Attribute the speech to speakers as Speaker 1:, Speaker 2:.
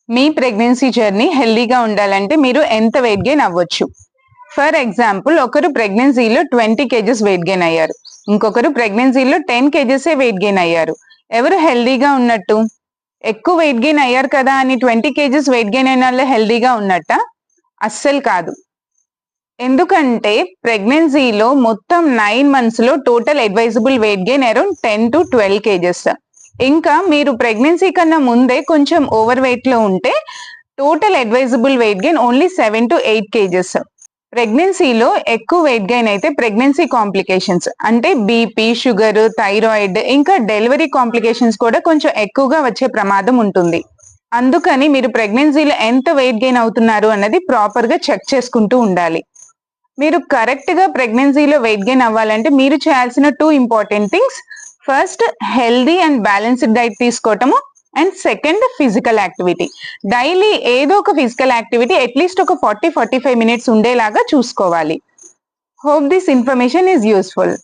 Speaker 1: మీ pregnancy journey హెల్దీగా ఉండాలంటే మీరు ఎంత వెయిట్ గెయిన్ అవ్వచ్చు? ఫర్ ఎగ్జాంపుల్ ఒకరు ప్రెగ్నెన్సీలో 20 కేజెస్ వెయిట్ గెయిన్ అయ్యారు, ఇంకొకరు ప్రెగ్నెన్సీలో 10 కేజెస్ వెయిట్ గెయిన్ అయ్యారు. ఎవరు హెల్దీగా ఉన్నట్టు? ఎక్కువ వెయిట్ గెయిన్ అయ్యారు కదా అని 20 కేజెస్ వెయిట్ గెయిన్ అయిన వాళ్ళు హెల్దీగా ఉన్నట్ట? అస్సలు కాదు. ఎందుకంటే ప్రెగ్నెన్సీలో మొత్తం 9 months లో total advisable weight gain around 10 to 12 kgs. ఇంకా మీరు ప్రెగ్నెన్సీ కన్నా ముందే కొంచెం ఓవర్ వెయిట్ లో ఉంటే total advisable weight gain only 7 to 8 kgs. ప్రెగ్నెన్సీలో ఎక్కువ వెయిట్ గెయిన్ అయితే ప్రెగ్నెన్సీ కాంప్లికేషన్స్ అంటే బీపీ, షుగర్, థైరాయిడ్ ఇంకా డెలివరీ కాంప్లికేషన్స్ కూడా కొంచెం ఎక్కువగా వచ్చే ప్రమాదం ఉంటుంది. అందుకని మీరు ప్రెగ్నెన్సీలో ఎంత వెయిట్ గెయిన్ అవుతున్నారు అన్నది ప్రాపర్ గా చెక్ చేసుకుంటూ ఉండాలి. మీరు కరెక్ట్ గా ప్రెగ్నెన్సీలో వెయిట్ గెయిన్ అవ్వాలంటే మీరు చేయాల్సిన 2 important things: first healthy and balanced diet తీసుకోవటము, and second physical activity. Daily ఏదో ఒక ఫిజికల్ యాక్టివిటీ అట్లీస్ట్ ఒక 40-45 minutes ఉండేలాగా చూసుకోవాలి. Hope this information is useful.